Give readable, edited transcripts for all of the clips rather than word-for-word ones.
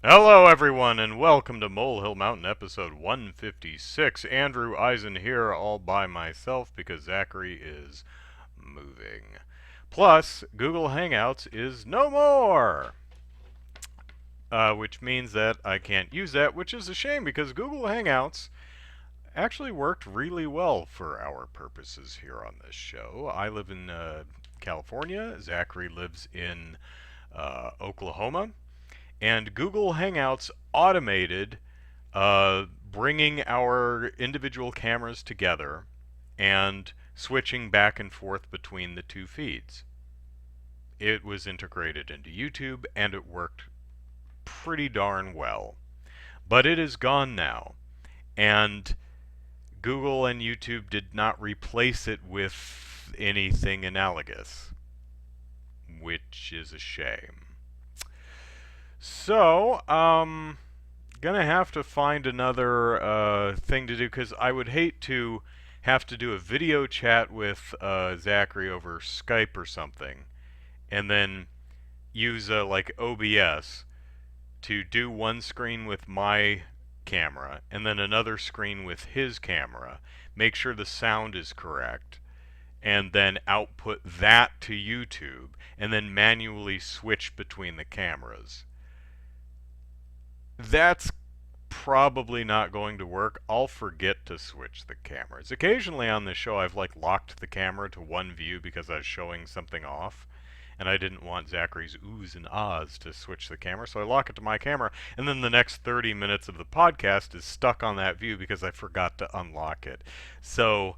Hello, everyone, and welcome to Molehill Mountain episode 156. Andrew Eisen here, all by myself because Zachary is moving. Plus, Google Hangouts is no more! Which means that I can't use that, which is a shame because Google Hangouts actually worked really well for our purposes here on this show. I live in California, Zachary lives in Oklahoma. And Google Hangouts automated bringing our individual cameras together and switching back and forth between the two feeds. It was integrated into YouTube and it worked pretty darn well. But it is gone now. And Google and YouTube did not replace it with anything analogous, which is a shame. So, gonna have to find another thing to do because I would hate to have to do a video chat with Zachary over Skype or something, and then use like OBS to do one screen with my camera and then another screen with his camera, make sure the sound is correct, and then output that to YouTube, and then manually switch between the cameras. That's probably not going to work. I'll forget to switch the cameras. Occasionally on this show I've like locked the camera to one view because I was showing something off and I didn't want Zachary's oohs and ahs to switch the camera, so I lock it to my camera, and then the next 30 minutes of the podcast is stuck on that view because I forgot to unlock it. So,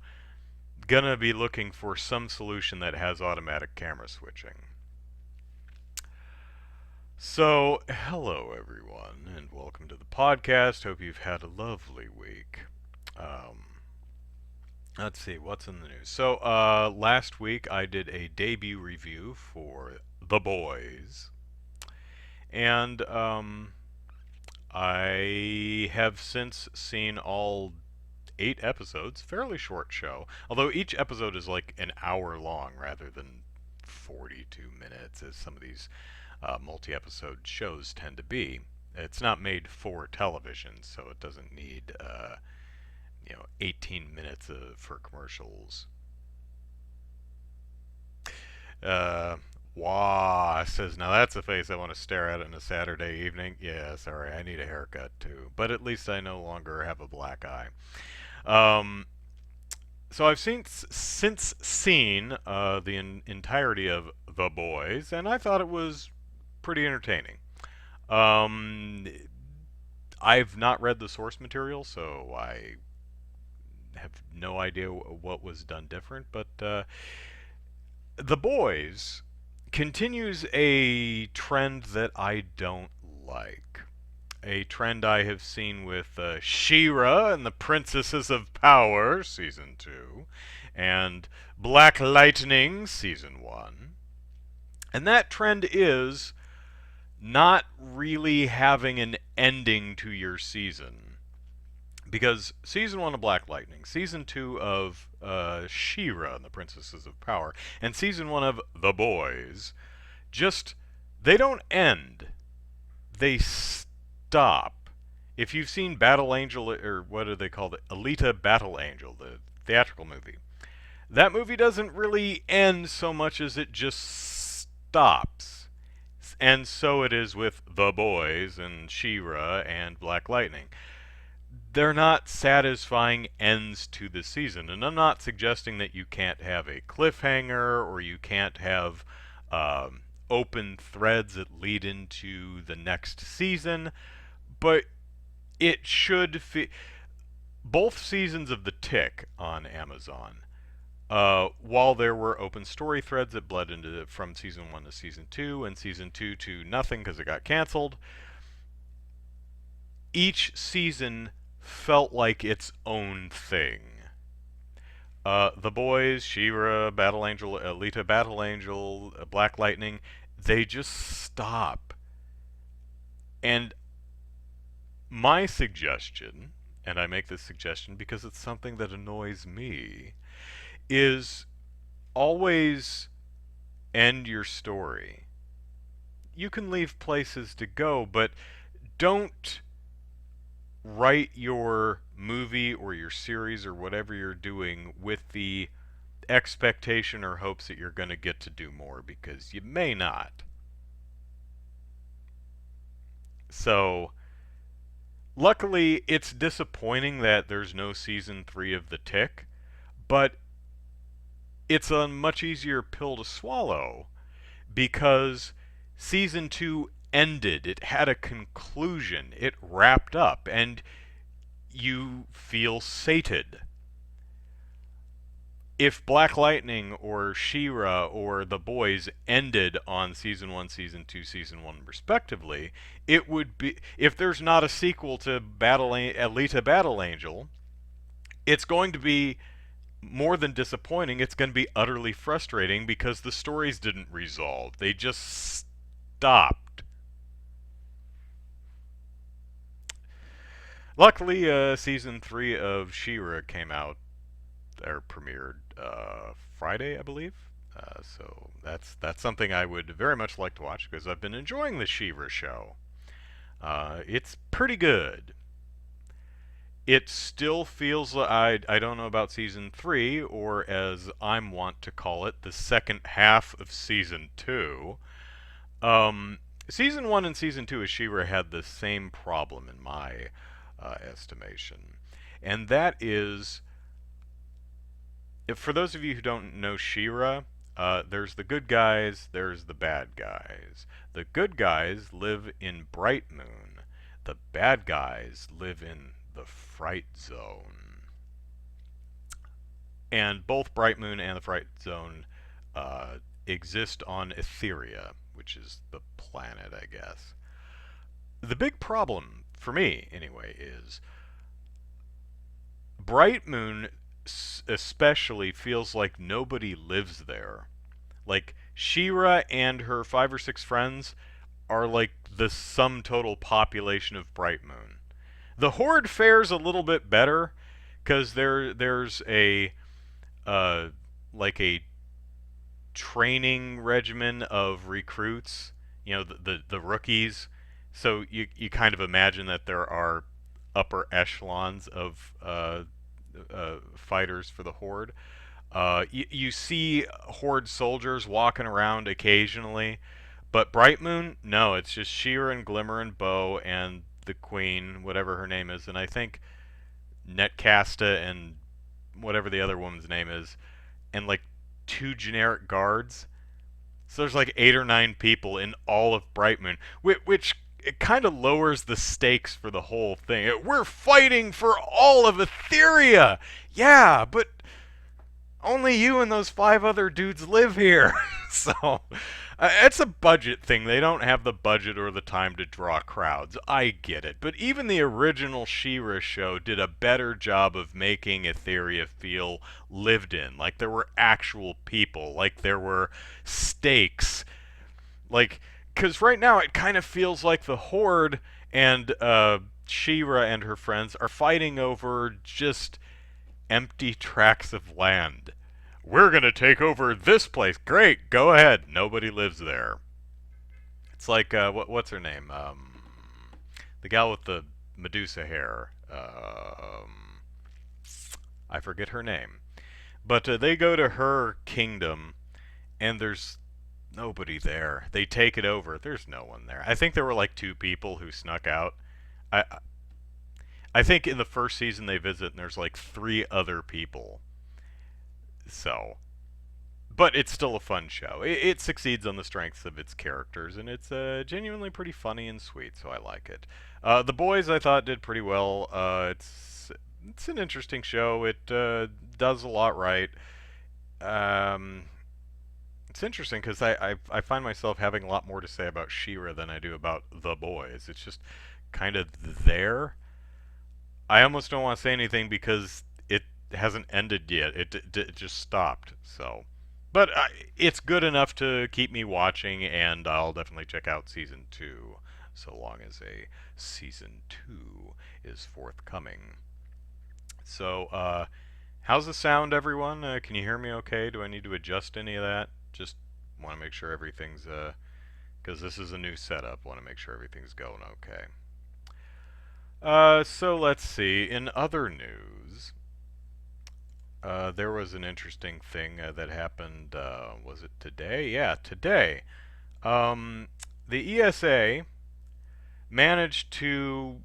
gonna be looking for some solution that has automatic camera switching. So, hello everyone, and welcome to the podcast. Hope you've had a lovely week. Um, let's see, what's in the news? So, last week I did a debut review for The Boys, and I have since seen all 8 episodes. Fairly short show, although each episode is like an hour long rather than 42 minutes, as some of these multi-episode shows tend to be. It's not made for television, so it doesn't need 18 minutes for commercials. Uh, Wah says, now that's a face I want to stare at on a Saturday evening. Yeah, sorry, I need a haircut too, but at least I no longer have a black eye. Um, so I've since seen the entirety of The Boys, and I thought it was pretty entertaining. Um, I've not read the source material, so I have no idea what was done different. But The Boys continues a trend that I don't like. A trend I have seen with She-Ra and the Princesses of Power, Season 2, and Black Lightning, Season 1. And that trend is not really having an ending to your season. Because Season 1 of Black Lightning, Season 2 of She-Ra and the Princesses of Power, and Season 1 of The Boys, just, they don't end. They stop. If you've seen Battle Angel, or what do they call it? Alita Battle Angel, the theatrical movie, that movie doesn't really end so much as it just stops. And so it is with The Boys and She-Ra and Black Lightning. They're not satisfying ends to the season. And I'm not suggesting that you can't have a cliffhanger or you can't have open threads that lead into the next season, but it should both seasons of The Tick on Amazon, while there were open story threads that bled into from season 1 to season 2 and season 2 to nothing because it got canceled, each season felt like its own thing. The Boys, She-Ra, Battle Angel, Alita Battle Angel, Black Lightning, they just stop. And my suggestion, and I make this suggestion because it's something that annoys me, is always end your story. You can leave places to go, but don't write your movie or your series or whatever you're doing with the expectation or hopes that you're going to get to do more, because you may not. So, luckily, it's disappointing that there's no season 3 of The Tick, but it's a much easier pill to swallow because season 2 ended. It had a conclusion. It wrapped up, and you feel sated. If Black Lightning or She-Ra or The Boys ended on season 1, season 2, season 1 respectively, it would be, if there's not a sequel to Alita Battle Angel, it's going to be more than disappointing. It's going to be utterly frustrating because the stories didn't resolve. They just stopped. Luckily, season 3 of She-Ra came out, or premiered Friday, I believe. So that's something I would very much like to watch because I've been enjoying the She-Ra show. It's pretty good. It still feels like I don't know about season 3, or as I'm wont to call it, the second half of season 2. Um, season 1 and season 2 of She-Ra had the same problem in my estimation, and that is, if, for those of you who don't know She-Ra, there's the good guys, there's the bad guys. The good guys live in Bright Moon. The bad guys live in the Fright Zone. And both Bright Moon and the Fright Zone exist on Etheria, which is the planet, I guess. The big problem, for me anyway, is Bright Moon especially feels like nobody lives there. Like, She-Ra and her 5 or 6 friends are like the sum total population of Bright Moon. The Horde fares a little bit better because there's a like a training regimen of recruits, the rookies. So you kind of imagine that there are upper echelons of fighters for the Horde. You see Horde soldiers walking around occasionally, but Bright Moon, no, it's just She-Ra and Glimmer and Bow and the Queen, whatever her name is, and I think Netcasta and whatever the other woman's name is, and like 2 generic guards. So there's like 8 or 9 people in all of Bright Moon, which it kind of lowers the stakes for the whole thing. We're fighting for all of Etheria! Yeah, but only you and those 5 other dudes live here. So it's a budget thing. They don't have the budget or the time to draw crowds. I get it. But even the original She-Ra show did a better job of making Etheria feel lived in. Like there were actual people. Like there were stakes. Like, because right now it kind of feels like the Horde and She-Ra and her friends are fighting over just empty tracts of land. We're going to take over this place. Great, go ahead. Nobody lives there. It's like, what's her name? The gal with the Medusa hair. I forget her name. But they go to her kingdom, and there's nobody there. They take it over. There's no one there. I think there were like 2 people who snuck out. I I think in the first season they visit and there's like 3 other people. So, but it's still a fun show. It succeeds on the strengths of its characters, and it's genuinely pretty funny and sweet, so I like it. The Boys I thought did pretty well. It's an interesting show. It does a lot right. Um, it's interesting because I find myself having a lot more to say about She-Ra than I do about The Boys. It's just kind of there. I almost don't want to say anything because it hasn't ended yet. It just stopped. So, but it's good enough to keep me watching, and I'll definitely check out season 2, so long as a season 2 is forthcoming. So, how's the sound, everyone? Can you hear me okay? Do I need to adjust any of that? Just want to make sure everything's because this is a new setup. Want to make sure everything's going okay. So let's see. In other news, there was an interesting thing that happened. Was it today? Yeah, today. Um, the ESA managed to,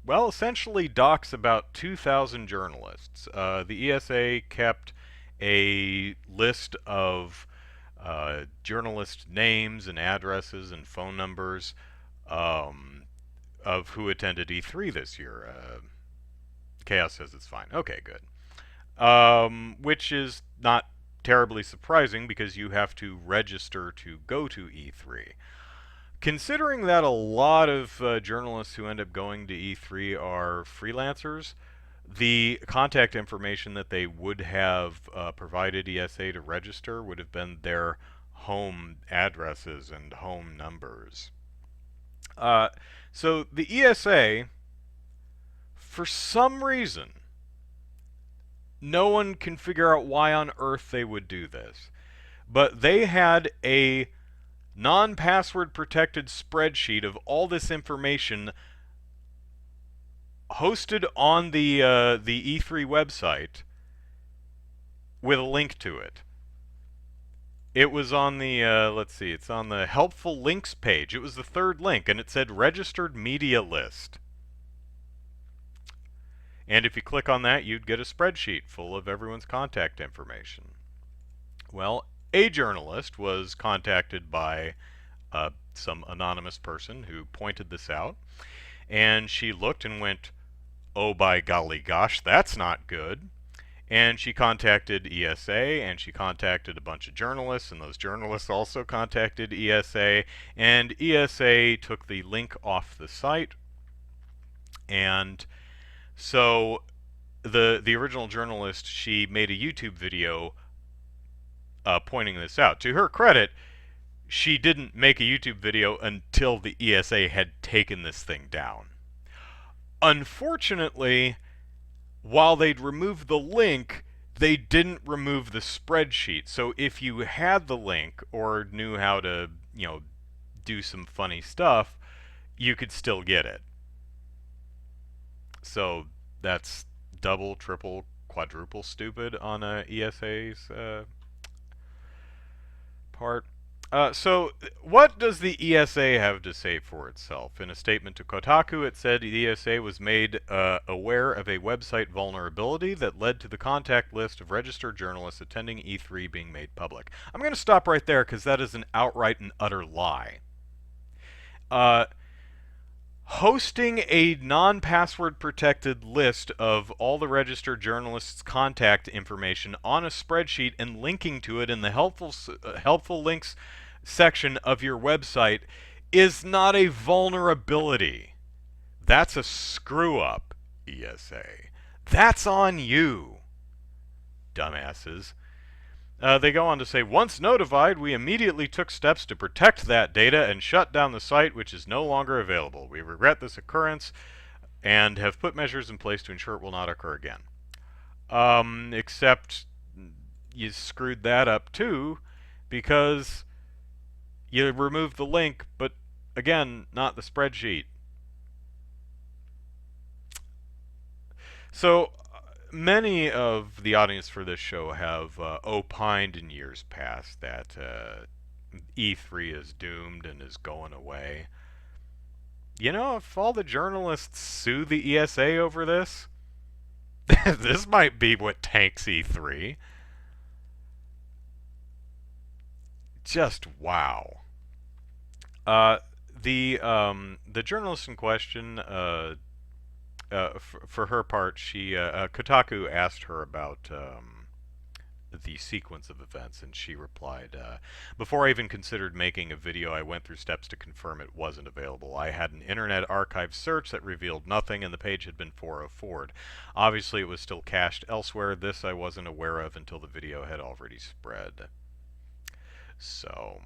well, essentially dox about 2,000 journalists. The ESA kept a list of journalist names and addresses and phone numbers um, of who attended E3 this year. Chaos says it's fine. Okay, good. Which is not terribly surprising because you have to register to go to E3. Considering that a lot of journalists who end up going to E3 are freelancers, the contact information that they would have provided ESA to register would have been their home addresses and home numbers. Uh, so the ESA, for some reason, no one can figure out why on earth they would do this, but they had a non-password protected spreadsheet of all this information hosted on the E3 website with a link to it. It was on the let's see, it's on the helpful links page. It was the third link, and it said registered media list. And if you click on that, you'd get a spreadsheet full of everyone's contact information. Well, a journalist was contacted by some anonymous person who pointed this out, and she looked and went, "Oh, by golly gosh, that's not good." And she contacted ESA, and she contacted a bunch of journalists, and those journalists also contacted ESA, and ESA took the link off the site. And so the original journalist, she made a YouTube video pointing this out. To her credit, she didn't make a YouTube video until the ESA had taken this thing down. Unfortunately, while they'd removed the link, they didn't remove the spreadsheet. So if you had the link or knew how to, do some funny stuff, you could still get it. So that's double, triple, quadruple stupid on ESA's part. So, what does the ESA have to say for itself? In a statement to Kotaku, it said the ESA was made aware of a website vulnerability that led to the contact list of registered journalists attending E3 being made public. I'm going to stop right there because that is an outright and utter lie. Hosting a non-password protected list of all the registered journalists' contact information on a spreadsheet and linking to it in the helpful links section of your website is not a vulnerability. That's a screw up, ESA. That's on you, dumbasses. They go on to say, once notified, we immediately took steps to protect that data and shut down the site, which is no longer available. We regret this occurrence and have put measures in place to ensure it will not occur again. Except you screwed that up too, because you removed the link, but again, not the spreadsheet. So, many of the audience for this show have opined in years past that E3 is doomed and is going away. If all the journalists sue the ESA over this, this might be what tanks E3. Just wow. Uh, the journalist in question, for her part, she Kotaku asked her about the sequence of events, and she replied, "Before I even considered making a video, I went through steps to confirm it wasn't available. I had an Internet Archive search that revealed nothing, and the page had been 404'd. Obviously, it was still cached elsewhere. This I wasn't aware of until the video had already spread." So,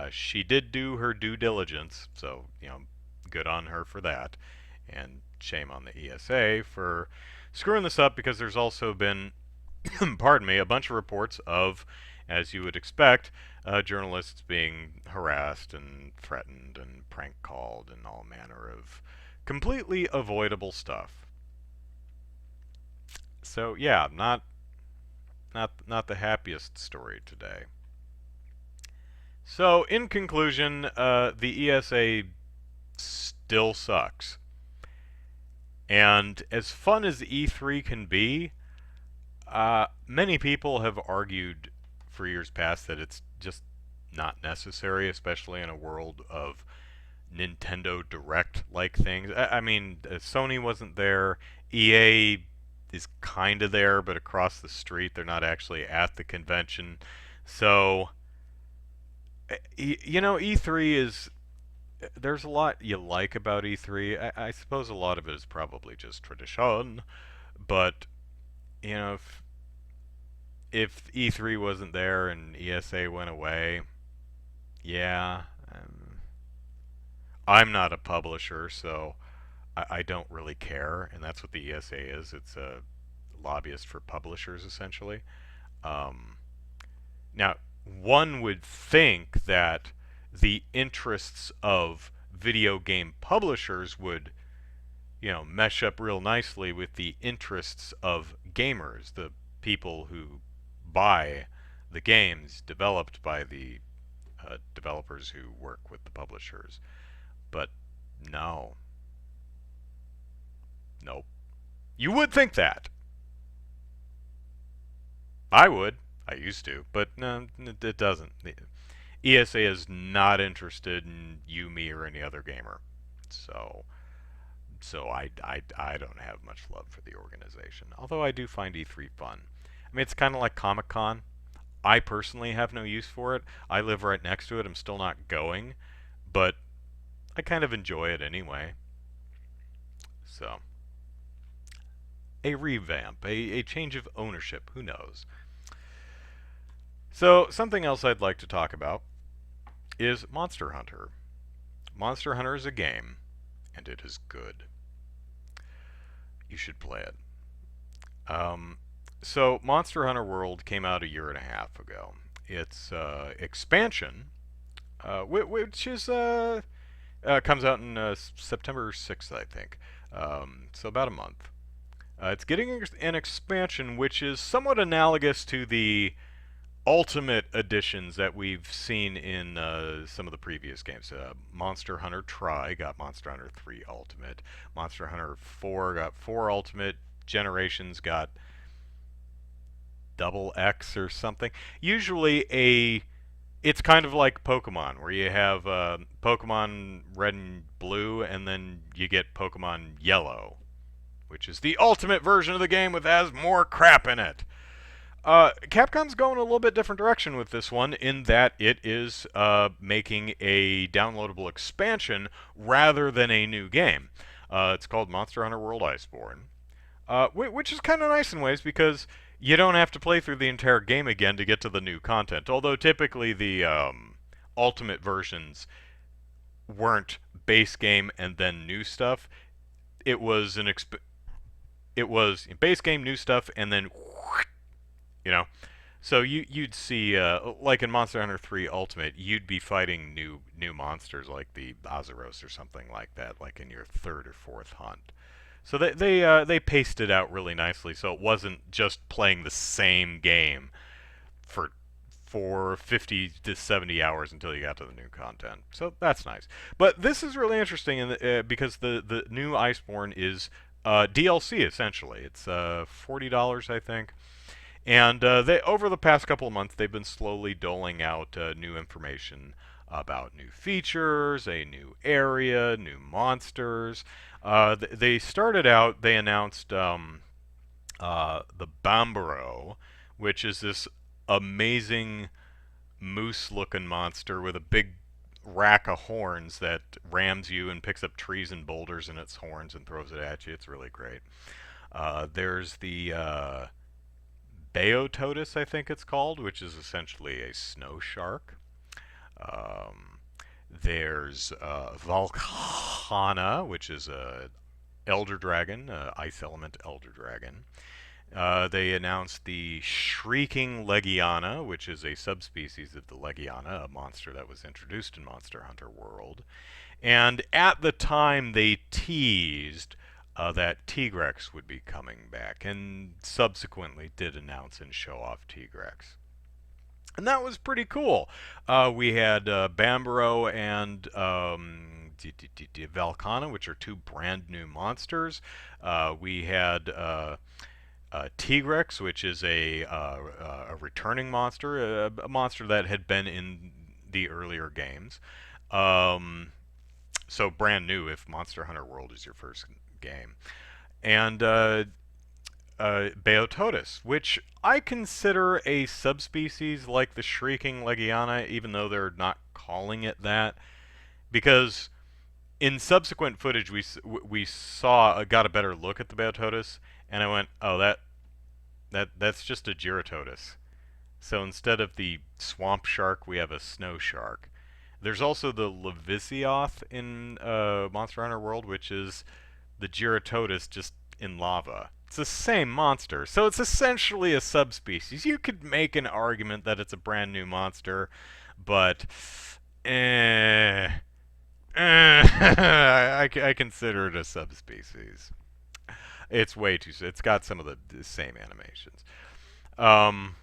she did do her due diligence, so, good on her for that. And shame on the ESA for screwing this up, because there's also been, pardon me, a bunch of reports of, as you would expect, journalists being harassed and threatened and prank called and all manner of completely avoidable stuff. So yeah, not the happiest story today. So in conclusion, the ESA still sucks. And as fun as E3 can be, many people have argued for years past that it's just not necessary, especially in a world of Nintendo Direct like things. I mean, Sony wasn't there. EA is kind of there, but across the street, they're not actually at the convention. So, you know, E3 is. There's a lot you like about E3. I suppose a lot of it is probably just tradition, but you know, if E3 wasn't there and ESA went away, yeah, I'm not a publisher, so I don't really care, and that's what the ESA is. It's a lobbyist for publishers, essentially. Um, Now, one would think that the interests of video game publishers would, mesh up real nicely with the interests of gamers, the people who buy the games developed by the developers who work with the publishers. But no, nope. You would think that. I would. I used to, but no, it doesn't. The ESA is not interested in you, me, or any other gamer. So, I don't have much love for the organization. Although I do find E3 fun. I mean, it's kind of like Comic Con. I personally have no use for it. I live right next to it. I'm still not going, but I kind of enjoy it anyway. So, a revamp, a change of ownership. Who knows? So, something else I'd like to talk about is Monster Hunter. Monster Hunter is a game, and it is good. You should play it. So, Monster Hunter World came out a year and a half ago. Its expansion, which is comes out in September 6th, I think. So about a month. It's getting an expansion which is somewhat analogous to the ultimate editions that we've seen in some of the previous games. Monster Hunter Tri got Monster Hunter 3 Ultimate. Monster Hunter 4 got 4 Ultimate. Generations got double X or something. Usually it's kind of like Pokemon, where you have Pokemon Red and Blue, and then you get Pokemon Yellow, which is the ultimate version of the game with has more crap in it. Capcom's going a little bit different direction with this one in that it is making a downloadable expansion rather than a new game. It's called Monster Hunter World Iceborne, which is kind of nice in ways because you don't have to play through the entire game again to get to the new content. Although typically the ultimate versions weren't base game and then new stuff. It was it was base game, new stuff, and then you know. So you'd see like in Monster Hunter 3 Ultimate, you'd be fighting new monsters like the Azeros or something like that, like in your third or fourth hunt. So they paced it out really nicely, so it wasn't just playing the same game for 50 to 70 hours until you got to the new content. So that's nice. But this is really interesting because the new Iceborne is DLC essentially. It's $40, I think. And they over the past couple of months, they've been slowly doling out new information about new features, a new area, new monsters. They started out. They announced the Bambaro, which is this amazing moose-looking monster with a big rack of horns that rams you and picks up trees and boulders in its horns and throws it at you. It's really great. There's the Beototus, I think it's called, which is essentially a snow shark. Um, there's Valkhana, which is a elder dragon, ice element elder dragon. They announced the Shrieking Legiana, which is a subspecies of the Legiana, a monster that was introduced in Monster Hunter World. And at the time, they teased that Tigrex would be coming back, and subsequently did announce and show off Tigrex. And that was pretty cool. We had Bambaro and Valcana, which are two brand new monsters. We had Tigrex, which is a returning monster, a monster that had been in the earlier games. Um, so brand new if Monster Hunter World is your first game. And Beototus, which I consider a subspecies like the Shrieking Legiana, even though they're not calling it that, because in subsequent footage we saw got a better look at the Beototus, and I went, oh, that's just a Giratotus. So instead of the swamp shark, we have a snow shark. There's also the Levisioth in Monster Hunter World, which is the Giratotus just in lava. It's the same monster, so it's essentially a subspecies. You could make an argument that it's a brand new monster, but I consider it a subspecies. It's way too. It's got some of the same animations. Um,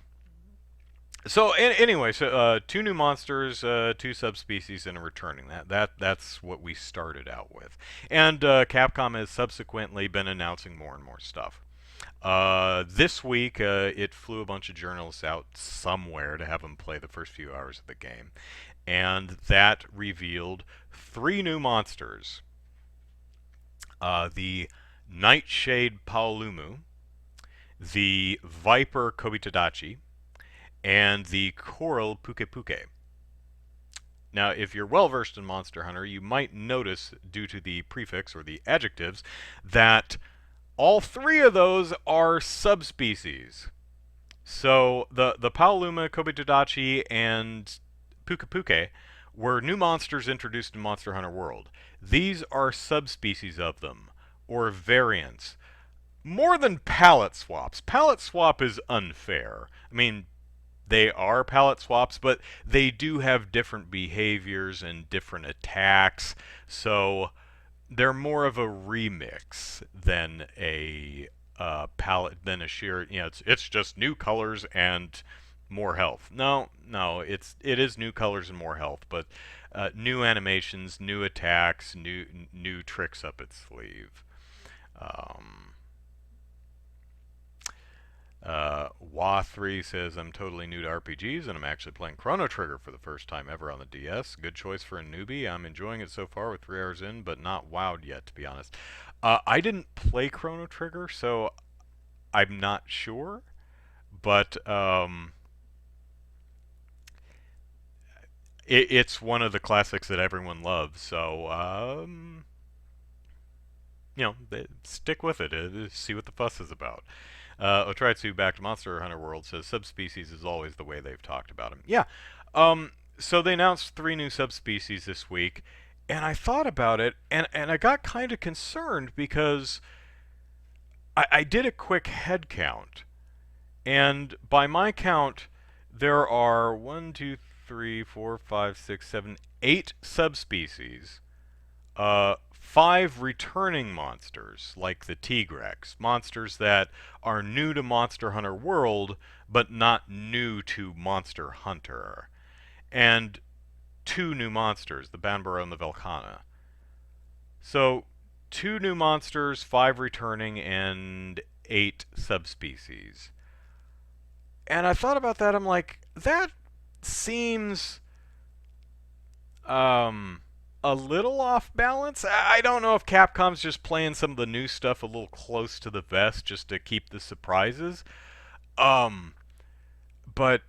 so anyway, so two new monsters, two subspecies, and a returning. That's what we started out with, and Capcom has subsequently been announcing more and more stuff. This week, it flew a bunch of journalists out somewhere to have them play the first few hours of the game, and that revealed three new monsters: the Nightshade Paolumu, the Viper Kobitadachi, and the Coral Puke. Now, if you're well versed in Monster Hunter, you might notice, due to the prefix or the adjectives, that all three of those are subspecies. So the Paoluma, Kobitadachi, and Puke were new monsters introduced in Monster Hunter World. These are subspecies of them, or variants. More than palette swaps. Palette swap is unfair. I mean, they are palette swaps, but they do have different behaviors and different attacks, so they're more of a remix than a palette than a sheer. It's just new colors and more health. No, it is new colors and more health, but new animations, new attacks, new tricks up its sleeve. Um, Wa3 says, I'm totally new to RPGs and I'm actually playing Chrono Trigger for the first time ever on the DS. Good choice for a newbie. I'm enjoying it so far with 3 hours in, but not wowed yet, to be honest. I didn't play Chrono Trigger, so I'm not sure. But it's one of the classics that everyone loves, so stick with it. See what the fuss is about. Otritsu back to Monster Hunter World says subspecies is always the way they've talked about them. Yeah. So they announced 3 new subspecies this week, and I thought about it, and I got kind of concerned because I did a quick head count, and by my count, there are 1, 2, 3, 4, 5, 6, 7, 8 subspecies. 5 returning monsters, like the Tigrex, monsters that are new to Monster Hunter World, but not new to Monster Hunter, and 2 new monsters, the Banbaro and the Velkhana. So, 2 new monsters, 5 returning, and 8 subspecies. And I thought about that, I'm like, that seems a little off balance. I don't know if Capcom's just playing some of the new stuff a little close to the vest just to keep the surprises. But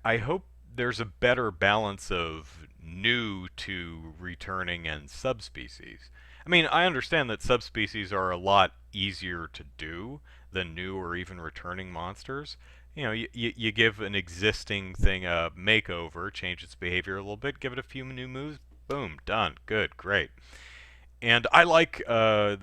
I hope there's a better balance of new to returning and subspecies. I mean, I understand that subspecies are a lot easier to do than new or even returning monsters. You give an existing thing a makeover, change its behavior a little bit, give it a few new moves, boom, done, good, great. And I like the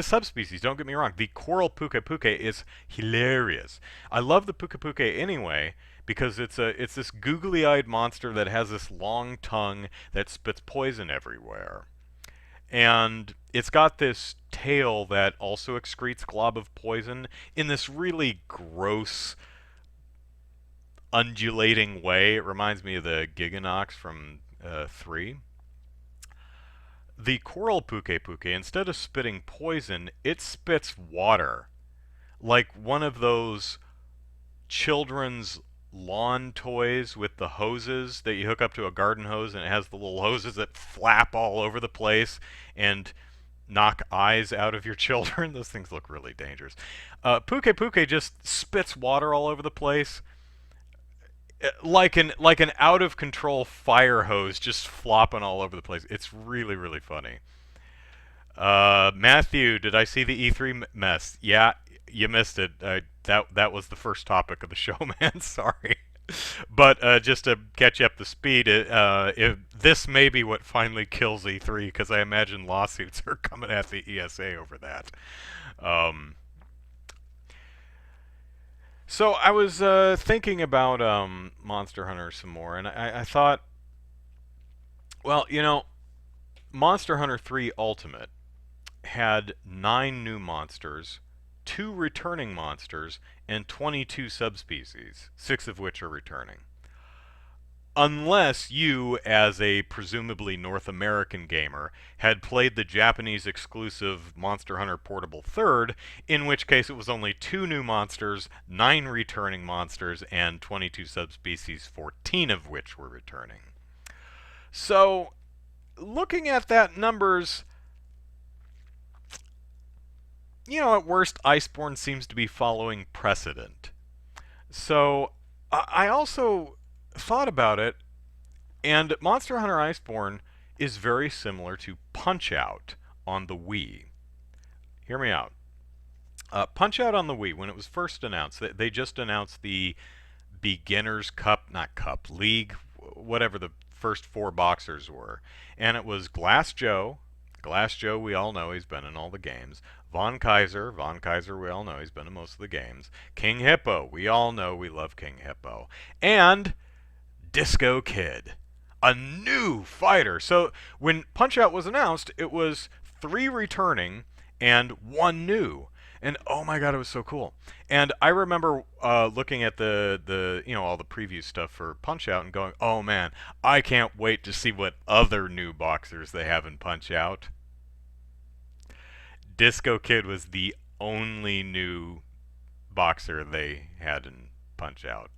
subspecies. Don't get me wrong. The Coral Puke is hilarious. I love the Puke anyway because it's this googly-eyed monster that has this long tongue that spits poison everywhere. And it's got this tail that also excretes glob of poison in this really gross, undulating way. It reminds me of the Giganox from 3. The coral Puke Puke, instead of spitting poison, it spits water. Like one of those children's lawn toys with the hoses that you hook up to a garden hose, and it has the little hoses that flap all over the place and knock eyes out of your children. Those things look really dangerous. Puke Puke just spits water all over the place, like an out of control fire hose just flopping all over the place. It's really really funny. Matthew, did I see the E3 mess? Yeah, you missed it. That was the first topic of the show, man. Sorry. But just to catch you up to speed, if this may be what finally kills E3, because I imagine lawsuits are coming at the ESA over that. Um, so I was thinking about Monster Hunter some more, and I thought, well, Monster Hunter 3 Ultimate had 9 new monsters, 2 returning monsters, and 22 subspecies, 6 of which are returning. Unless you, as a presumably North American gamer, had played the Japanese exclusive Monster Hunter Portable 3rd, in which case it was only 2 new monsters, 9 returning monsters, and 22 subspecies, 14 of which were returning. So, looking at that numbers, at worst, Iceborne seems to be following precedent. So, I also thought about it, and Monster Hunter Iceborne is very similar to Punch-Out on the Wii. Hear me out. Punch-Out on the Wii, when it was first announced, they just announced the Beginner's Cup, not Cup, League, whatever the first 4 boxers were. And it was Glass Joe. Glass Joe, we all know, he's been in all the games. Von Kaiser, we all know, he's been in most of the games. King Hippo, we all know we love King Hippo. And Disco Kid, a new fighter. So when Punch-Out was announced, it was 3 returning and 1 new. And oh my god, it was so cool. And I remember looking at the all the preview stuff for Punch-Out and going, oh man, I can't wait to see what other new boxers they have in Punch-Out. Disco Kid was the only new boxer they had in Punch-Out.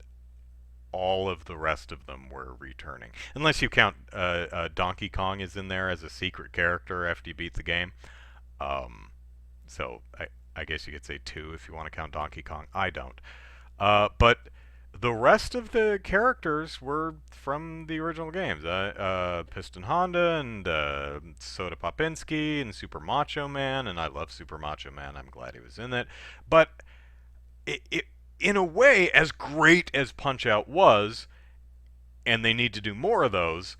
All of the rest of them were returning, unless you count Donkey Kong is in there as a secret character after you beat the game. So I guess you could say 2 if you want to count Donkey Kong. I don't. But the rest of the characters were from the original games. Piston Honda and Soda Popinski and Super Macho Man, and I love Super Macho Man. I'm glad he was in it. But in a way, as great as Punch-Out was, and they need to do more of those,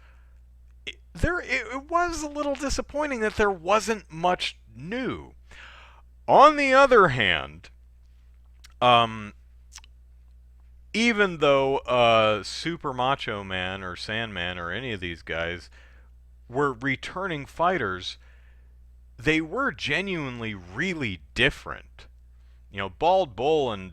it was a little disappointing that there wasn't much new. On the other hand, even though Super Macho Man or Sandman or any of these guys were returning fighters, they were genuinely really different. Bald Bull and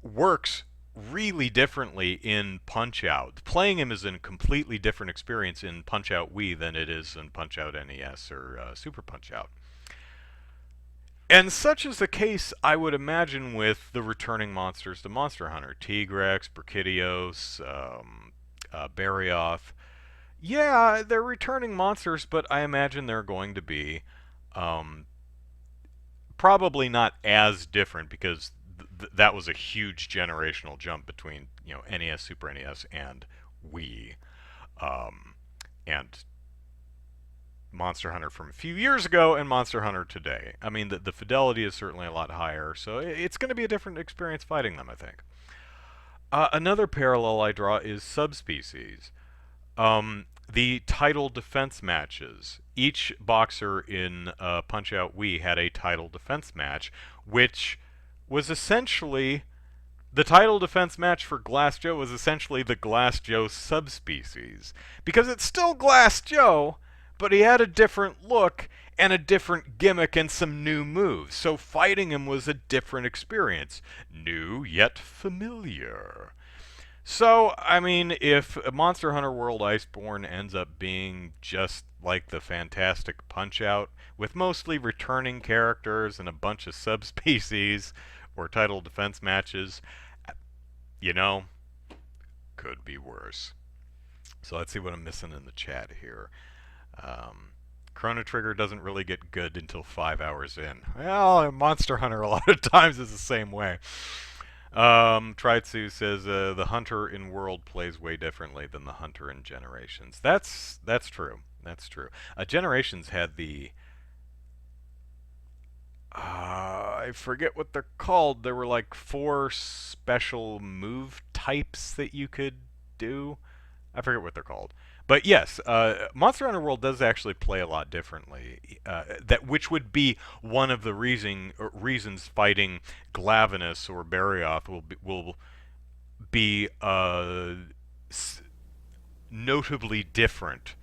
works really differently in Punch-Out. Playing him is a completely different experience in Punch-Out Wii than it is in Punch-Out NES or Super Punch-Out. And such is the case, I would imagine, with the returning monsters to Monster Hunter. Tigrex, Brachydios, Barioth. Yeah, they're returning monsters, but I imagine they're going to be probably not as different, because that was a huge generational jump between NES, Super NES, and Wii, and Monster Hunter from a few years ago and Monster Hunter today. I mean, the fidelity is certainly a lot higher, so it's going to be a different experience fighting them, I think. Another parallel I draw is subspecies. The title defense matches. Each boxer in Punch-Out Wii had a title defense match, which was essentially The title defense match for Glass Joe was essentially the Glass Joe subspecies. Because it's still Glass Joe, but he had a different look and a different gimmick and some new moves. So fighting him was a different experience. New yet familiar. So, I mean, if Monster Hunter World Iceborne ends up being just like the Fantastic Punch-Out, with mostly returning characters and a bunch of subspecies or title defense matches, you know, could be worse. So let's see what I'm missing in the chat here. Chrono Trigger doesn't really get good until 5 hours in. Well, Monster Hunter a lot of times is the same way. Tritsu says the hunter in World plays way differently than the hunter in Generations. That's true. That's true. Generations had the I forget what they're called. There were like 4 special move types that you could do. I forget what they're called. But yes, Monster Hunter World does actually play a lot differently. Which would be one of the reasons fighting Glavenus or Barioth will be notably different,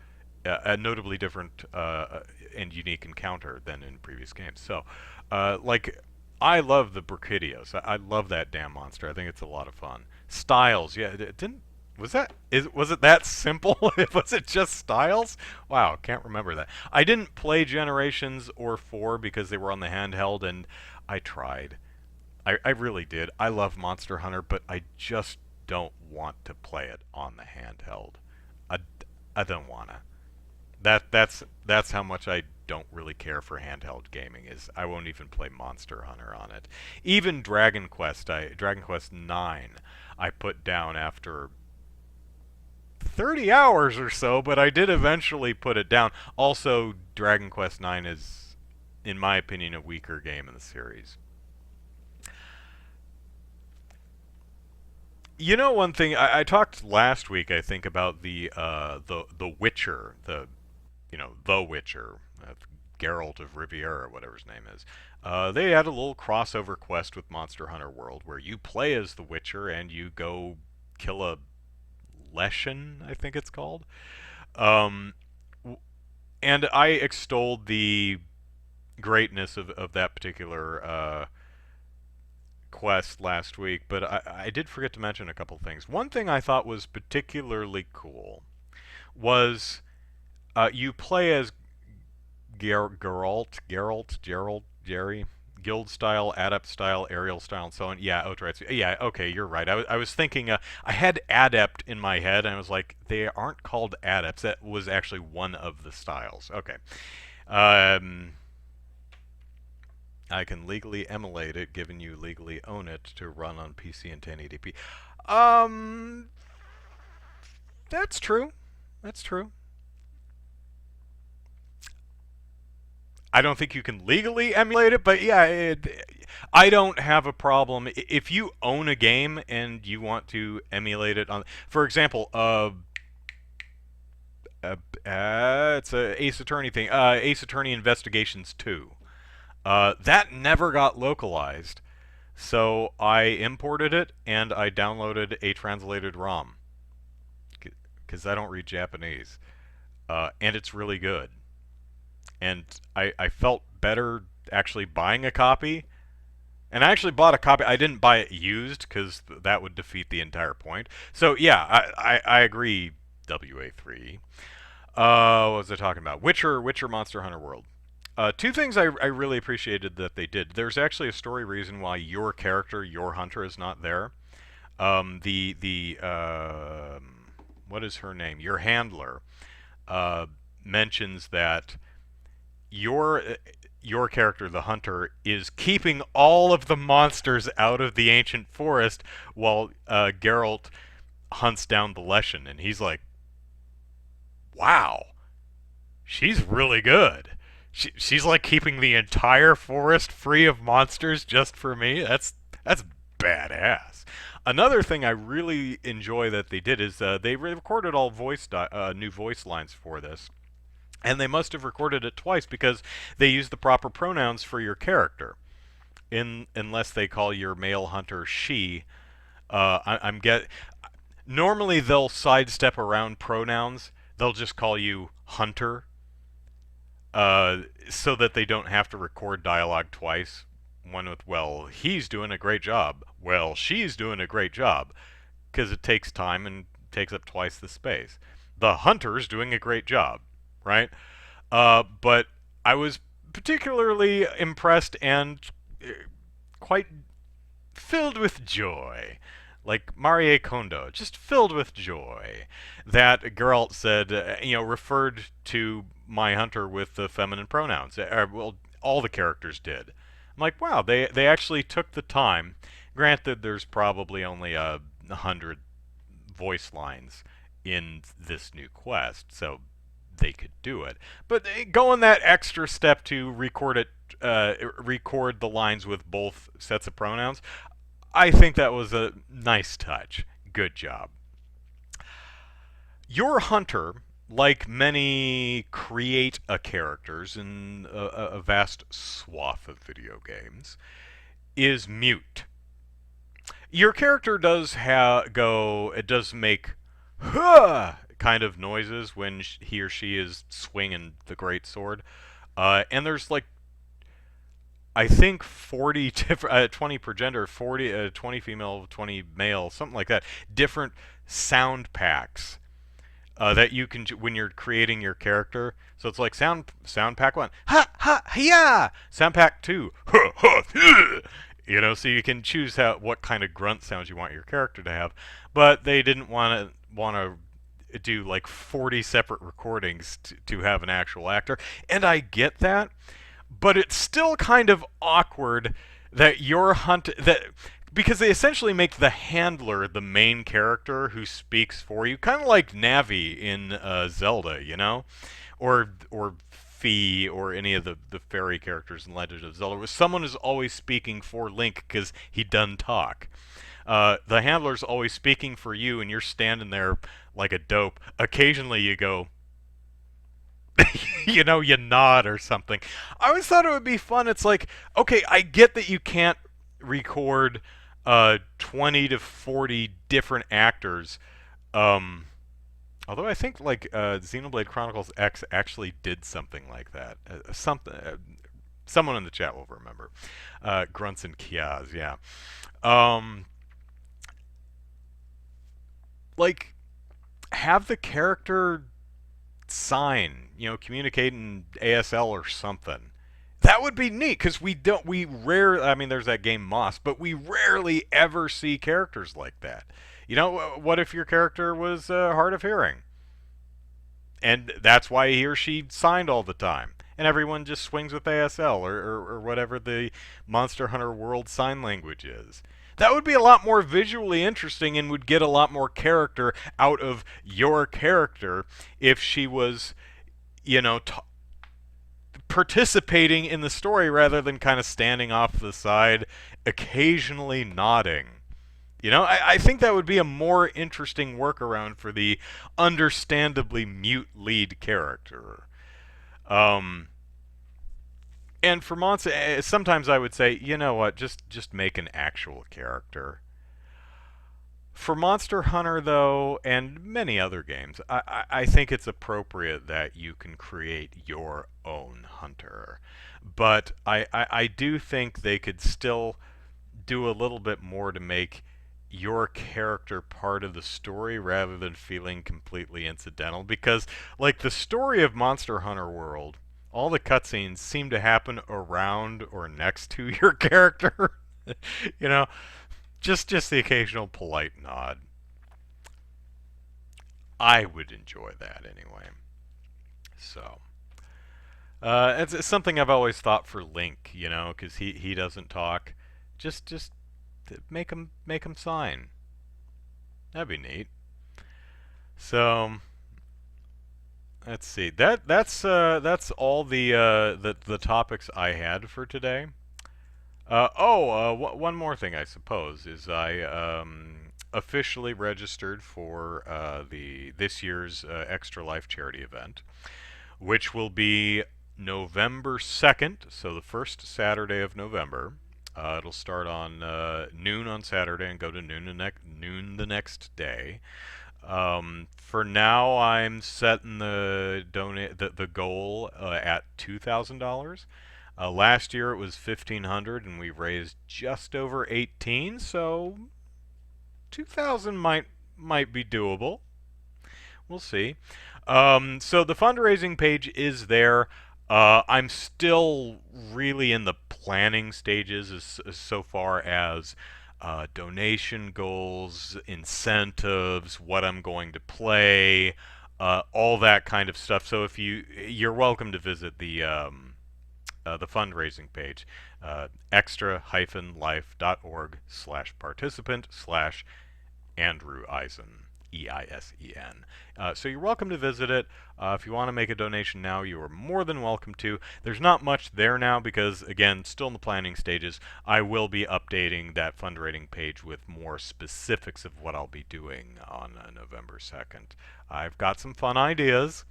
a notably different and unique encounter than in previous games. So, like, I love the Brachydios. I love that damn monster. I think it's a lot of fun. Styles, yeah, it didn't. Was it that simple? Was it just Styles? Wow, can't remember that. I didn't play Generations or 4 because they were on the handheld, and I tried. I really did. I love Monster Hunter, but I just don't want to play it on the handheld. I, I don't wanna. That's how much I don't really care for handheld gaming. Is I won't even play Monster Hunter on it. Even Dragon Quest 9, I put down after 30 hours or so, but I did eventually put it down. Also, Dragon Quest 9 is, in my opinion, a weaker game in the series. You know, one thing I talked last week, I think, about the Witcher, the Witcher, Geralt of Riviera, or whatever his name is. They had a little crossover quest with Monster Hunter World where you play as the Witcher and you go kill a Leshen, I think it's called. Um, and I extolled the greatness of that particular quest last week, but I did forget to mention a couple things. One thing I thought was particularly cool was you play as Geralt, Jerry, guild style, adept style, aerial style, and so on. Yeah, oh, right. Yeah, okay, you're right. I was thinking, I had adept in my head, and I was like, they aren't called adepts. That was actually one of the styles. Okay. I can legally emulate it, given you legally own it to run on PC in 1080p. Um, that's true. That's true. I don't think you can legally emulate it, but yeah, I don't have a problem if you own a game and you want to emulate it on. For example, it's a Ace Attorney thing. Ace Attorney Investigations 2. That never got localized, so I imported it and I downloaded a translated ROM because I don't read Japanese, and it's really good. And I felt better actually buying a copy. And I actually bought a copy. I didn't buy it used because that would defeat the entire point. So yeah, I agree. WA3. What was I talking about? Witcher Monster Hunter World. 2 things I really appreciated that they did. There's actually a story reason why your character, your hunter, is not there. The what is her name? Your handler mentions that your character, the hunter, is keeping all of the monsters out of the ancient forest while Geralt hunts down the Leshen, and he's like, "Wow, she's really good. She's like keeping the entire forest free of monsters just for me. That's badass." Another thing I really enjoy that they did is they recorded all new voice lines for this. And they must have recorded it twice because they use the proper pronouns for your character. Unless they call your male hunter she, I'm get. Normally they'll sidestep around pronouns. They'll just call you hunter, so that they don't have to record dialogue twice. One with, well, he's doing a great job. Well, she's doing a great job. Because it takes time and takes up twice the space. The hunter's doing a great job, right? But I was particularly impressed and quite filled with joy. Like Marie Kondo, just filled with joy. That Geralt said, referred to my hunter with the feminine pronouns. Well, all the characters did. I'm like, wow, they actually took the time. Granted, there's probably only 100 voice lines in this new quest, so they could do it. But going that extra step to record the lines with both sets of pronouns, I think that was a nice touch. Good job. Your hunter, like many create a characters in a vast swath of video games, is mute. Your character does it does make huh kind of noises when he or she is swinging the great sword. And there's like, I think 40 different, 20 per gender, 40, 20 female, 20 male, something like that. Different sound packs that you can when you're creating your character. So it's like sound pack 1, ha ha yeah. Sound pack 2, ha ha yeah. So you can choose what kind of grunt sounds you want your character to have. But they didn't want to do like 40 separate recordings to have an actual actor, and I get that. But it's still kind of awkward that because they essentially make the handler the main character who speaks for you, kind of like Navi in Zelda, or Fee or any of the fairy characters in Legend of Zelda, where someone is always speaking for Link because he done talk. The handler's always speaking for you, and you're standing there like a dope. Occasionally you go, you nod or something. I always thought it would be fun. It's like, okay, I get that you can't record 20 to 40 different actors. Although I think like Xenoblade Chronicles X actually did something like that. Someone in the chat will remember. Grunts and Kiaz, yeah. Like, have the character sign, communicate in ASL or something. That would be neat, because I mean, there's that game Moss, but we rarely ever see characters like that. What if your character was hard of hearing? And that's why he or she signed all the time. And everyone just swings with ASL or whatever the Monster Hunter World Sign Language is. That would be a lot more visually interesting and would get a lot more character out of your character if she was, participating in the story rather than kind of standing off the side, occasionally nodding. I think that would be a more interesting workaround for the understandably mute lead character. And for Monster, sometimes I would say, you know what, just make an actual character. For Monster Hunter, though, and many other games, I think it's appropriate that you can create your own hunter. But I do think they could still do a little bit more to make your character part of the story rather than feeling completely incidental. Because, like, the story of Monster Hunter World, all the cutscenes seem to happen around or next to your character. you know, just the occasional polite nod. I would enjoy that anyway. So, it's something I've always thought for Link, because he doesn't talk. Just make him sign. That'd be neat. So, let's see. That's all the topics I had for today. One more thing, I suppose, is I officially registered for this year's Extra Life charity event, which will be November 2nd, so the first Saturday of November. It'll start on noon on Saturday and go to noon the next day. For now, I'm setting the goal at $2,000. Last year it was 1,500, and we raised just over 18. So 2,000 might be doable. We'll see. So the fundraising page is there. I'm still really in the planning stages as so far as donation goals, incentives, what I'm going to play, all that kind of stuff. So if you're welcome to visit the fundraising page, extra-life.org/participant/Andrew Eisen, Eisen. So you're welcome to visit it. If you want to make a donation now, you are more than welcome to. There's not much there now because, again, still in the planning stages. I will be updating that fundraising page with more specifics of what I'll be doing on November 2nd. I've got some fun ideas.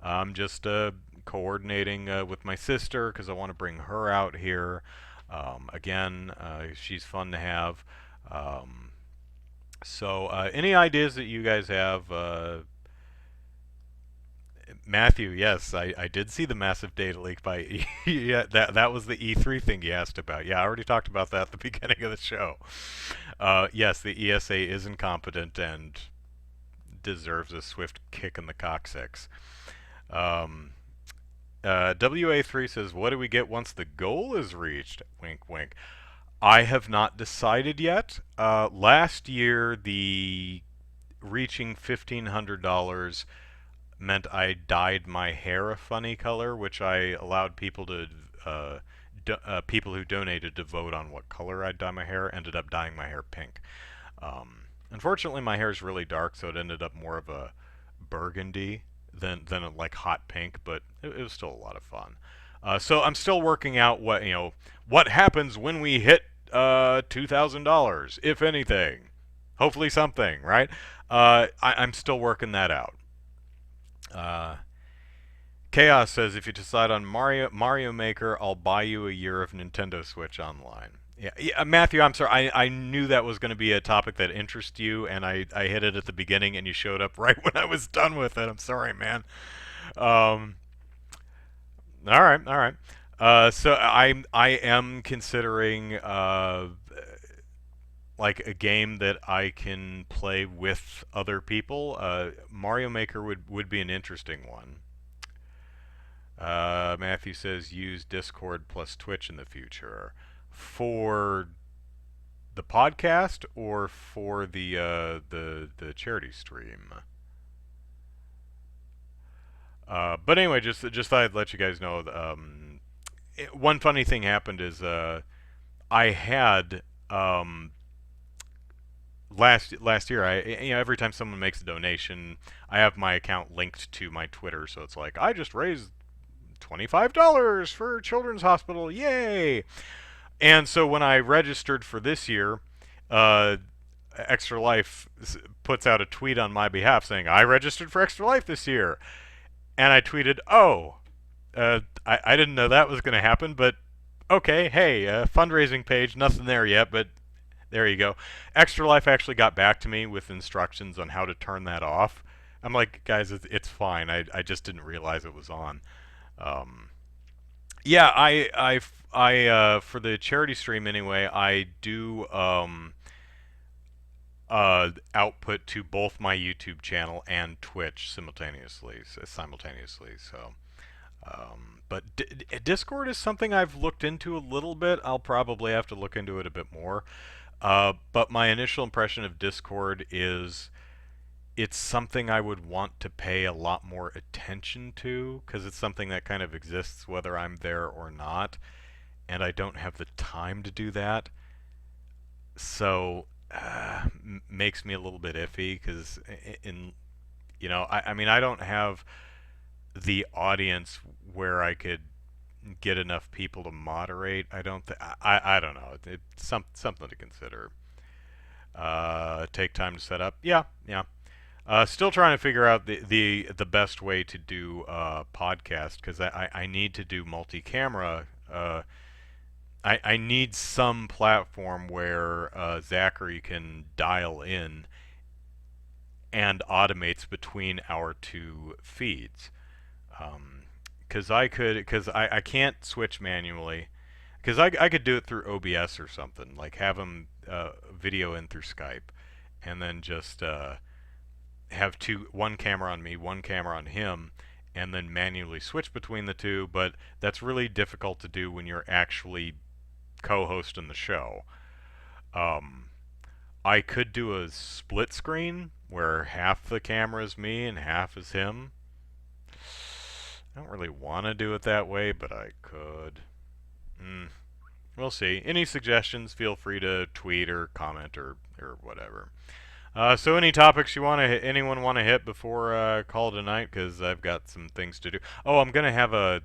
I'm just coordinating with my sister because I want to bring her out here. Again, she's fun to have. So any ideas that you guys have? Matthew, yes, I did see the massive data leak by yeah, that was the E3 thing you asked about. Yeah, I already talked about that at the beginning of the show. Yes, the ESA is incompetent and deserves a swift kick in the coccyx. WA3 says, "What do we get once the goal is reached?" Wink, wink. I have not decided yet. Last year, the reaching $1,500 meant I dyed my hair a funny color, which I allowed people to people who donated to vote on what color I'd dye my hair. Ended up dyeing my hair pink. Unfortunately, my hair is really dark, so it ended up more of a burgundy than a, like hot pink, but it was still a lot of fun. So I'm still working out what happens when we hit $2,000, if anything. Hopefully something, right? I'm still working that out. Chaos says, if you decide on Mario Maker, I'll buy you a year of Nintendo Switch Online. Yeah, Matthew, I'm sorry. I knew that was going to be a topic that interests you, and I hit it at the beginning, and you showed up right when I was done with it. I'm sorry, man. All right, all right. So I am considering like a game that I can play with other people. Mario Maker would be an interesting one. Matthew says use Discord plus Twitch in the future for the podcast or for the charity stream. But anyway, just thought I'd let you guys know. One funny thing happened is I had last year, every time someone makes a donation, I have my account linked to my Twitter, so it's like I just raised $25 for Children's Hospital, yay! And so when I registered for this year, Extra Life puts out a tweet on my behalf saying I registered for Extra Life this year, and I tweeted, "Oh, I didn't know that was going to happen, but okay, hey, fundraising page, nothing there yet, but." There you go. Extra Life actually got back to me with instructions on how to turn that off. I'm like, guys, it's fine. I just didn't realize it was on. Yeah, for the charity stream anyway, I do output to both my YouTube channel and Twitch simultaneously. So, but Discord is something I've looked into a little bit. I'll probably have to look into it a bit more. But my initial impression of Discord is it's something I would want to pay a lot more attention to because it's something that kind of exists whether I'm there or not, and I don't have the time to do that. So makes me a little bit iffy because I mean I don't have the audience where I could get enough people to moderate. I don't I don't know. It's something to consider. Take time to set up. Yeah. Still trying to figure out the best way to do podcast because I need to do multi-camera I need some platform where Zachary can dial in and automates between our two feeds. Because I can't switch manually. Because I could do it through OBS or something, like have him video in through Skype, and then just have one camera on me, one camera on him, and then manually switch between the two. But that's really difficult to do when you're actually co-hosting the show. Um, I could do a split screen where half the camera is me and half is him. I don't really want to do it that way, but I could. We'll see. Any suggestions, feel free to tweet or comment or whatever. So any topics anyone want to hit before call tonight? Because I've got some things to do. Oh, I'm gonna have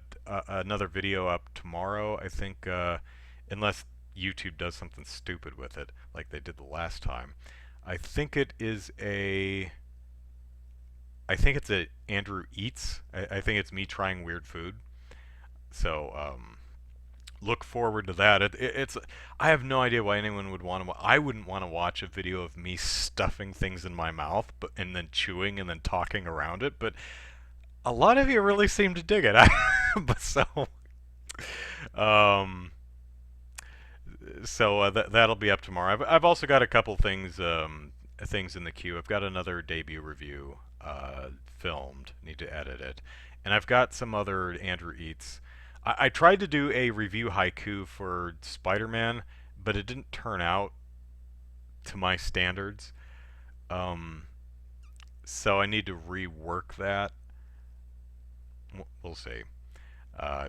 another video up tomorrow. I think, unless YouTube does something stupid with it, like they did the last time. I think it is a. I think it's a Andrew Eats. I think it's me trying weird food. So look forward to that. It's. I have no idea why anyone would want to. I wouldn't want to watch a video of me stuffing things in my mouth, and then chewing and then talking around it. But a lot of you really seem to dig it. But um, that'll be up tomorrow. I've also got a couple things in the queue. I've got another debut review filmed. Need to edit it, and I've got some other Andrew Eats. I tried to do a review haiku for Spider-Man, but it didn't turn out to my standards. Um, so I need to rework that. We'll see. Uh,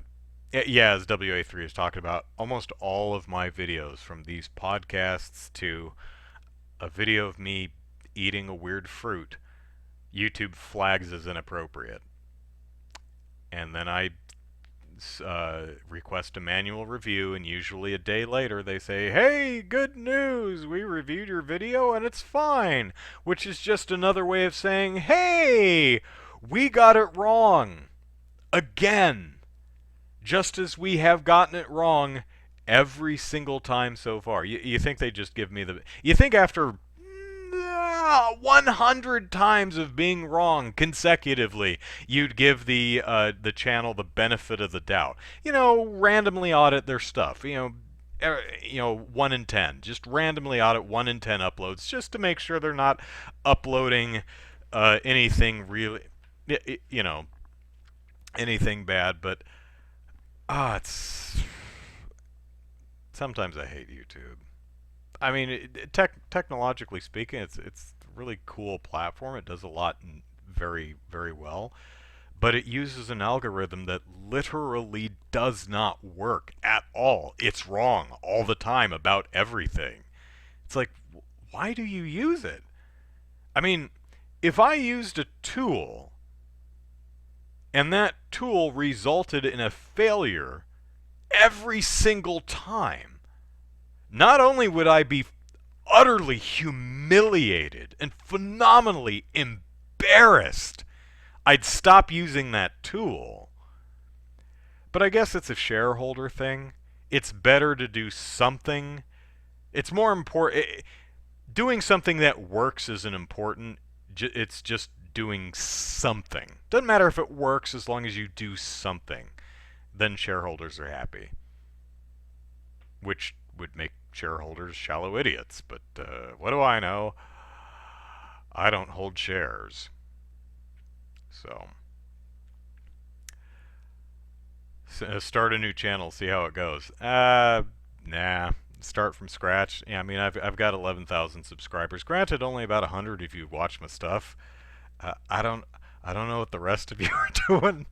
yeah, as WA3 is talking about, almost all of my videos, from these podcasts to a video of me eating a weird fruit, YouTube flags as inappropriate. And then I request a manual review, and usually a day later they say, "Hey, good news! We reviewed your video and it's fine," which is just another way of saying, "Hey, we got it wrong again," just as we have gotten it wrong every single time so far. You think they just give me the? You think after 100 times of being wrong consecutively, you'd give the channel the benefit of the doubt? Randomly audit their stuff. 1 in 10. Just randomly audit 1 in 10 uploads, just to make sure they're not uploading anything really, anything bad. But it's sometimes I hate YouTube. I mean, technologically speaking, it's a really cool platform. It does a lot very, very well. But it uses an algorithm that literally does not work at all. It's wrong all the time about everything. It's like, why do you use it? I mean, if I used a tool and that tool resulted in a failure every single time, not only would I be utterly humiliated and phenomenally embarrassed, I'd stop using that tool. But I guess it's a shareholder thing. It's better to do something. It's more important. Doing something that works isn't important. It's just doing something. Doesn't matter if it works, as long as you do something. Then shareholders are happy. Which would make shareholders shallow idiots. But what do I know? I don't hold shares. So start a new channel, see how it goes. Nah. Start from scratch. Yeah, I mean, I've got 11,000 subscribers. Granted, only about 100 if you watch my stuff. I don't know what the rest of you are doing.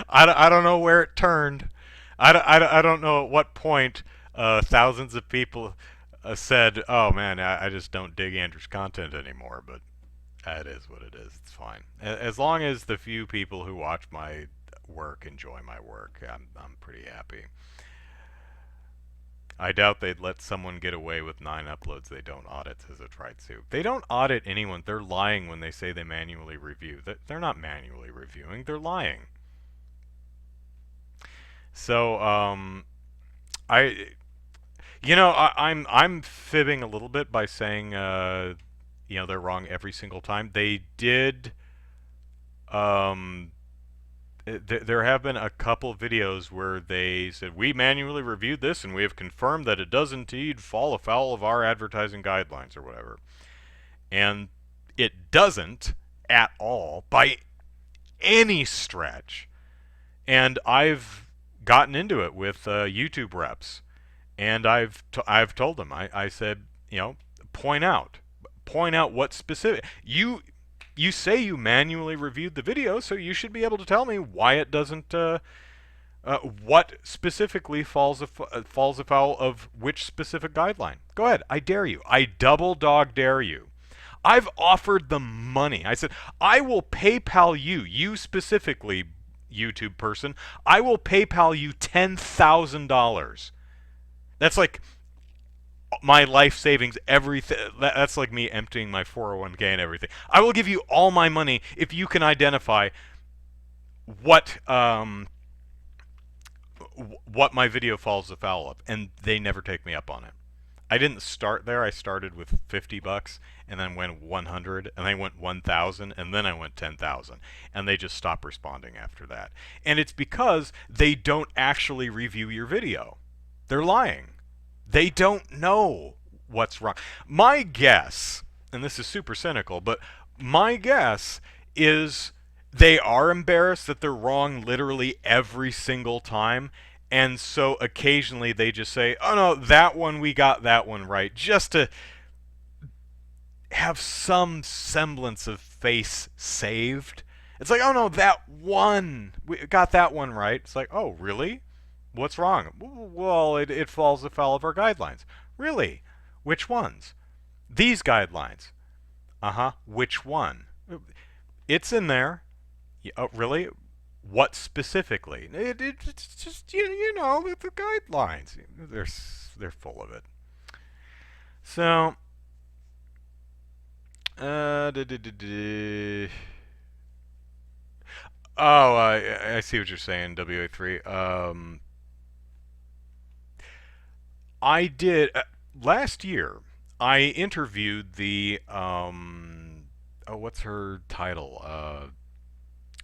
I don't know where it turned. I don't know at what point thousands of people said, "Oh man, I just don't dig Andrew's content anymore." But it is what it is. It's fine. As long as the few people who watch my work enjoy my work, I'm pretty happy. I doubt they'd let someone get away with 9 uploads they don't audit, says a tried Sue. They don't audit anyone. They're lying when they say they manually review. They're not manually reviewing. They're lying. So, I I'm fibbing a little bit by saying they're wrong every single time. They did um there have been a couple videos where they said we manually reviewed this and we have confirmed that it does indeed fall afoul of our advertising guidelines or whatever. And it doesn't at all by any stretch. And I've gotten into it with YouTube reps, and I've told them I said point out what specific you say you manually reviewed the video, so you should be able to tell me why it doesn't. What specifically falls afoul of which specific guideline? Go ahead, I dare you. I double dog dare you. I've offered them money. I said, I will PayPal you specifically, YouTube person. I will PayPal you $10,000. That's like my life savings, everything. That's like me emptying my 401k and everything. I will give you all my money if you can identify what what my video falls afoul of, and they never take me up on it. I didn't start there. I started with $50 and then went 100 and then went 1,000 and then I went 10,000, and they just stopped responding after that. And it's because they don't actually review your video. They're lying. They don't know what's wrong. My guess, and this is super cynical, but my guess is they are embarrassed that they're wrong literally every single time. And so occasionally they just say, oh no, that one, we got that one right, just to have some semblance of face saved. It's like, oh no, that one, we got that one right. It's like, oh, really? What's wrong? Well, it falls afoul of our guidelines. Really? Which ones? These guidelines. Uh-huh. Which one? It's in there. Oh, really? What specifically? It's just the guidelines. They're full of it. So, oh, I see what you're saying. WA3. I did last year. I interviewed the what's her title?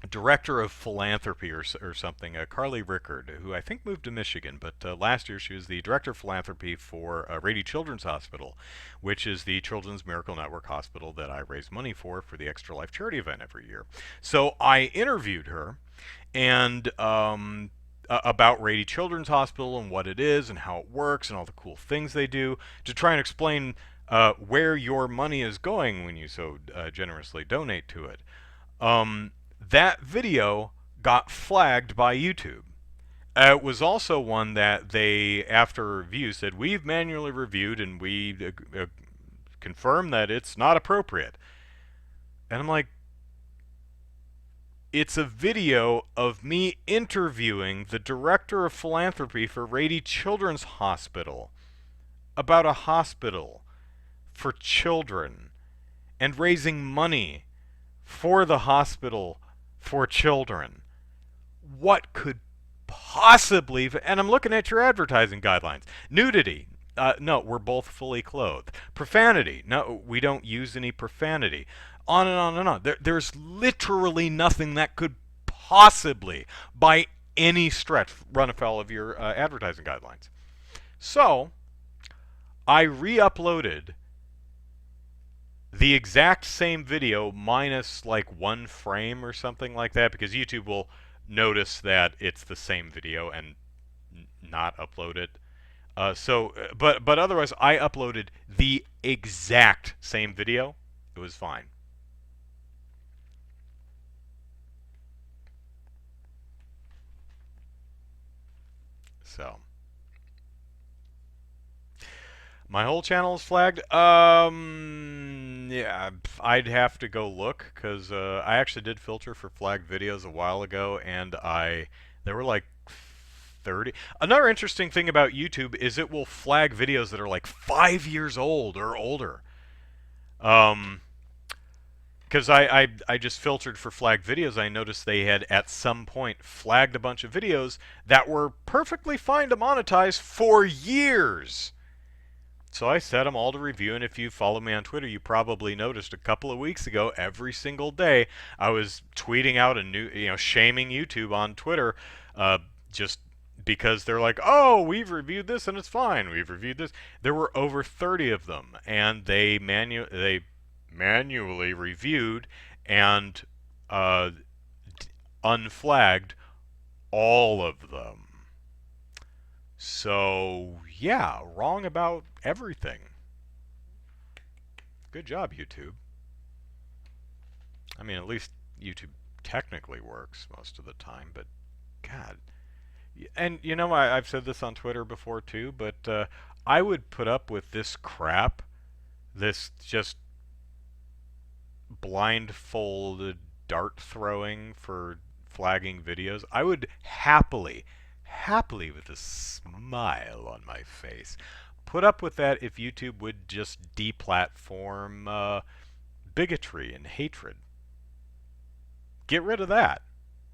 Director of Philanthropy or something, Carly Rickard, who I think moved to Michigan, but last year she was the Director of Philanthropy for Rady Children's Hospital, which is the Children's Miracle Network hospital that I raise money for the Extra Life charity event every year. So I interviewed her, and about Rady Children's Hospital and what it is and how it works and all the cool things they do, to try and explain where your money is going when you so generously donate to it. That video got flagged by YouTube. It was also one that they, after review, said, we've manually reviewed and we confirmed that it's not appropriate. And I'm like, it's a video of me interviewing the Director of Philanthropy for Rady Children's Hospital about a hospital for children and raising money for the hospital for children. What could possibly... And I'm looking at your advertising guidelines. Nudity. No, we're both fully clothed. Profanity. No, we don't use any profanity. On and on and on. There's literally nothing that could possibly, by any stretch, run afoul of your advertising guidelines. So, I re-uploaded the exact same video minus like one frame or something like that, because YouTube will notice that it's the same video and not upload it. But otherwise, I uploaded the exact same video. It was fine. So, my whole channel is flagged. Yeah, I'd have to go look, because I actually did filter for flagged videos a while ago, and there were like 30. Another interesting thing about YouTube is it will flag videos that are like 5 years old or older. because I just filtered for flagged videos. I noticed they had at some point flagged a bunch of videos that were perfectly fine to monetize for years. So I set them all to review, and if you follow me on Twitter, you probably noticed a couple of weeks ago, every single day, I was tweeting out a new, shaming YouTube on Twitter, just because they're like, oh, we've reviewed this and it's fine. We've reviewed this. There were over 30 of them, and they manually reviewed and uh, unflagged all of them. So, yeah, wrong about everything. Good job, YouTube. I mean, at least YouTube technically works most of the time, but God. And, I've said this on Twitter before too, but I would put up with this crap, this just blindfolded dart throwing for flagging videos. I would happily with a smile on my face, put up with that if YouTube would just deplatform bigotry and hatred. Get rid of that.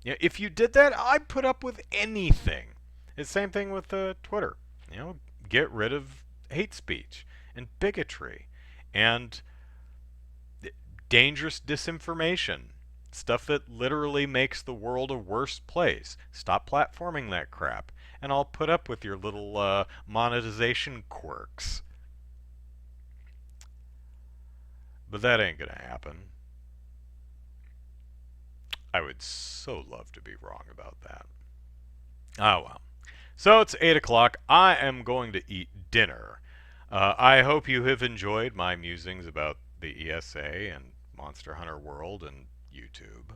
If you did that, I'd put up with anything. It's the same thing with Twitter. Get rid of hate speech and bigotry and dangerous disinformation. Stuff that literally makes the world a worse place. Stop platforming that crap. And I'll put up with your little monetization quirks. But that ain't gonna happen. I would so love to be wrong about that. Oh well. So it's 8 o'clock. I am going to eat dinner. I hope you have enjoyed my musings about the ESA and Monster Hunter World and YouTube.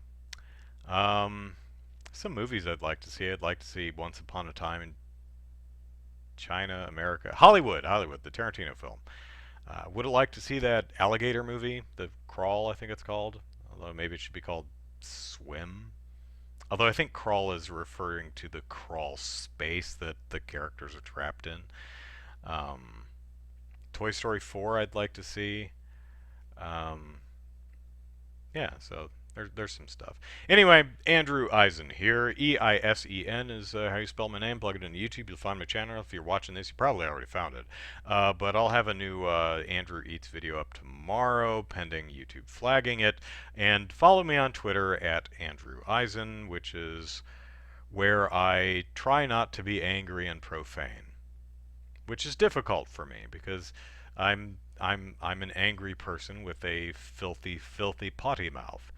Some movies I'd like to see. I'd like to see Once Upon a Time in China, America, Hollywood, the Tarantino film. Would have liked to see that alligator movie, The Crawl, I think it's called. Although maybe it should be called Swim. Although I think crawl is referring to the crawl space that the characters are trapped in. Um, Toy Story 4 I'd like to see. Um, yeah, so there's some stuff. Anyway, Andrew Eisen here. Eisen is how you spell my name. Plug it into YouTube. You'll find my channel. If you're watching this, you probably already found it. But I'll have a new Andrew Eats video up tomorrow, pending YouTube flagging it. And follow me on Twitter at Andrew Eisen, which is where I try not to be angry and profane, which is difficult for me because I'm an angry person with a filthy potty mouth.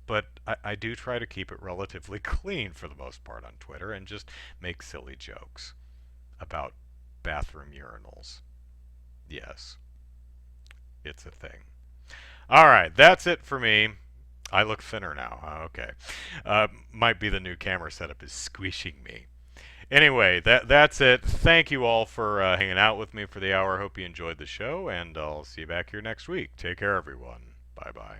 But I do try to keep it relatively clean for the most part on Twitter and just make silly jokes about bathroom urinals. Yes, it's a thing. All right, that's it for me. I look thinner now. Okay. Might be the new camera setup is squishing me. Anyway, that's it. Thank you all for hanging out with me for the hour. Hope you enjoyed the show, and I'll see you back here next week. Take care, everyone. Bye-bye.